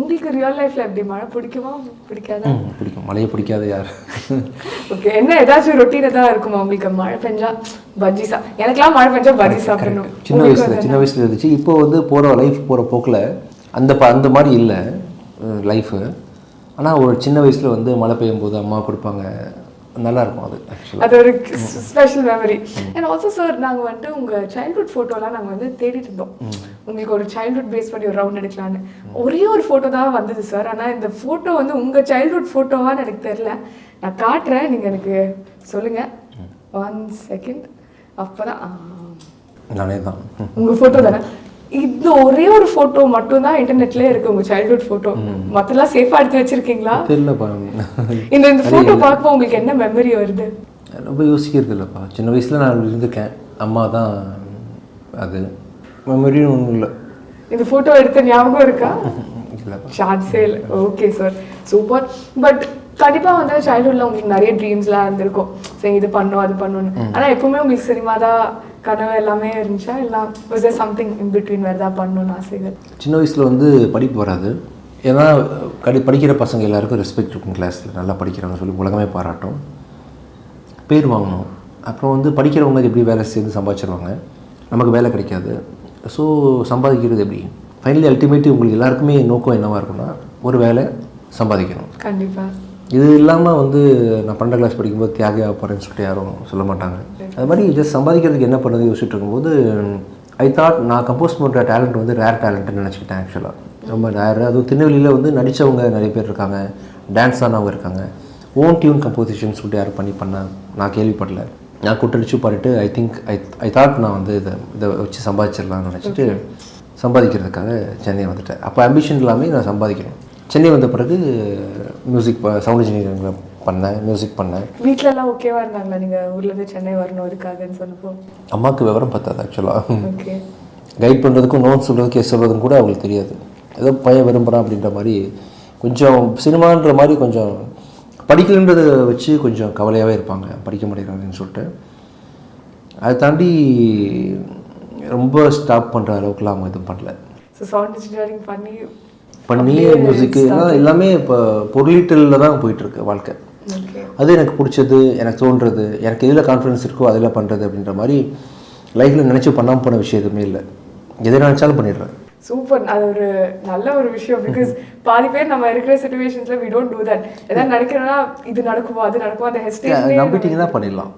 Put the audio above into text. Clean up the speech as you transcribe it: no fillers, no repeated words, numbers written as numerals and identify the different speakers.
Speaker 1: உங்களுக்கு ரியல் லைஃப்ல எப்படி மழை பிடிக்குமா பிடிக்காதா?
Speaker 2: பிடிக்கும். மழையை பிடிக்காத யார்?
Speaker 1: ஓகே, என்ன ஏதாச்சும் ரொட்டீன் தான் இருக்குமா உங்களுக்கு? மழை பெஞ்சா பஜ்ஜி எனக்குலாம் மழை பெஞ்சா பஜ்ஜி சாப்பிடணும்.
Speaker 2: சின்ன வயசுல இருந்துச்சு. இப்போ வந்து லைஃப் போகிற போக்கில் அந்த மாதிரி இல்லை லைஃபு. ஆனால் ஒரு சின்ன வயசில் வந்து மழை பெய்யும் போது அம்மா கொடுப்பாங்க, நல்லாயிருக்கும் அது.
Speaker 1: அது ஒரு special memory. And also sir, நாங்கள் வந்துட்டு உங்கள் சைல்ட்ஹுட் ஃபோட்டோலாம் நாங்கள் வந்து தேடிட்டு இருந்தோம். உங்களுக்கு ஒரு சைல்ட்ஹுட் பேஸ் பண்ணி ஒரு ரவுண்ட் எடுக்கலான்னு. ஒரே ஒரு ஃபோட்டோ தான் வந்தது சார். ஆனால் இந்த ஃபோட்டோ வந்து உங்கள் சைல்ட்ஹுட் ஃபோட்டோவான்னு எனக்கு தெரில. நான் காட்டுறேன், நீங்கள் எனக்கு சொல்லுங்கள். 1 செகண்ட். அப்போ தான்
Speaker 2: நானே தான்.
Speaker 1: உங்கள் ஃபோட்டோ தானே? இந்த ஒரே ஒரு ஃபோட்டோ மட்டும் தான் இன்டர்நெட்லேயே இருக்குது, உங்கள் சைல்ட்ஹுட் ஃபோட்டோ. மற்றெல்லாம் சேஃபாக எடுத்து வச்சுருக்கீங்களா?
Speaker 2: தெரியலப்பா.
Speaker 1: இந்த ஃபோட்டோ பார்க்கும்போது உங்களுக்கு என்ன மெமரி வருது?
Speaker 2: ரொம்ப யோசிக்கிறது இல்லைப்பா. சின்ன வயசில் நான் இருந்திருக்கேன், அம்மா தான் அது. மெமரியும் ஒன்றும் இல்லை. இந்த
Speaker 1: ஃபோட்டோ எடுத்த ஞாபகம் இருக்கா? சான்ஸே இல்லை. Okay sir, super. பட் கண்டிப்பாக வந்து சைல்ட்ஹுட்டில் உங்களுக்கு நிறைய ட்ரீம்ஸ்லாம் இருந்திருக்கும், சரி இது பண்ணும் அது பண்ணணும்னு. ஆனால் எப்பவுமே உங்களுக்கு சினிமா தான் கனவு எல்லாமே இருந்துச்சா? இல்லை was there something in between வேறு தான் பண்ணணும்னு ஆசைகள்?
Speaker 2: சின்ன வயசில் வந்து படிப்பு வராது. ஏன்னா படிக்கிற பசங்க எல்லாருக்கும் ரெஸ்பெக்ட் இருக்கும் கிளாஸில். நல்லா படிக்கிறாங்கன்னு சொல்லி உலகமே பாராட்டும், பேர் வாங்கணும். அப்புறம் வந்து படிக்கிறவங்க எப்படி வேலை சேர்ந்து சம்பாதிச்சிருவாங்க, நமக்கு வேலை கிடைக்காது. ஸோ சம்பாதிக்கிறது எப்படி? ஃபைனலி அல்டிமேட்லி உங்களுக்கு எல்லாருக்குமே நோக்கம் என்னவாக இருக்குன்னா ஒரு வேலை சம்பாதிக்கணும்.
Speaker 1: கண்டிப்பாக.
Speaker 2: இது இல்லாமல் வந்து நான் 12 கிளாஸ் படிக்கும்போது தியாகியாக போகிறேன்னு சொல்லிட்டு யாரும் சொல்ல மாட்டாங்க. அது மாதிரி ஜஸ்ட் சம்பாதிக்கிறதுக்கு என்ன பண்ணுறது யோசிச்சுட்டு இருக்கும்போது ஐ தாட் நான் கம்போஸ் பண்ணுற டேலண்ட் வந்து ரேர் டேலண்ட்டுன்னு நினச்சிக்கிட்டேன். ஆக்சுவலாக ரொம்ப ரேர். அதுவும் திருநெல்வேலியில் வந்து நடித்தவங்க நிறைய பேர் இருக்காங்க, டான்ஸ் ஆனவங்க இருக்காங்க. ஓன் டியூன் கம்போசிஷன் சொல்லிட்டு யாரும் பண்ண நான் கேள்விப்படல. நான் கூட்டடிச்சு பாடிட்டு ஐ தாட் நான் வந்து இதை வச்சு சம்பாதிச்சிடலாம்னு நினச்சிட்டு சம்பாதிக்கிறதுக்காக சென்னை வந்துட்டேன். அப்போ ஆம்பிஷன் இல்லாமல் நான் சம்பாதிக்கணும். சென்னை வந்த பிறகு மியூசிக் சவுண்ட் இன்ஜினியரிங்கில் பண்ணேன், மியூசிக் பண்ணேன்.
Speaker 1: வீட்டிலலாம் ஓகேவா இருந்தாங்களா நீங்கள் ஊர்லேருந்து சென்னை வரணும் அதுக்காகன்னு சொன்னப்போ?
Speaker 2: அம்மாவுக்கு விவரம் பார்த்தாது ஆக்சுவலாக.
Speaker 1: ஓகே.
Speaker 2: கைட் பண்ணுறதுக்கும் நோட் சொல்கிறதுக்கு எஸ் சொல்கிறதுக்கும் கூட அவங்களுக்கு தெரியாது. ஏதோ பையன் விரும்புகிறான் அப்படின்ற மாதிரி, கொஞ்சம் சினிமான்ற மாதிரி கொஞ்சம் படிக்கலன்றதை வச்சு கொஞ்சம் கவலையாகவே இருப்பாங்க, படிக்க மாட்டேங்கிறாங்கன்னு சொல்லிட்டு. அதை தாண்டி ரொம்ப ஸ்டாப் பண்ணுற அளவுக்குலாம் அவங்க எதுவும் பண்ணல.
Speaker 1: ஸோ சவுண்ட் இன்ஜினியரிங் பண்ணி
Speaker 2: மியூசிக்கு எல்லாமே இப்போ பொருளீட்டலில் தான் போயிட்டுருக்கு வாழ்க்கை. அது எனக்கு பிடிச்சது, எனக்கு தோன்றது, எனக்கு எதில் கான்ஃபிடன்ஸ் இருக்கோ அதில் பண்ணுறது அப்படின்ற மாதிரி லைஃப்பில் நினச்சி பண்ணாமல் போன விஷயம் எதுவுமே இல்லை. எதை நினச்சாலும் பண்ணிடுறேன்.
Speaker 1: சூப்பர். அது ஒரு நல்ல ஒரு விஷயம். பிகாஸ் பாதி பேர் நம்ம இருக்கிற சிச்சுவேஷன்ஸில் வி டோன்ட் டூ தட். எதாவது நினைக்கிறோன்னா இது நடக்குமோ அது நடக்குமோ அந்த ஹெசிடேஷன்
Speaker 2: நம்பிட்டீங்கன்னா பண்ணிடலாம்.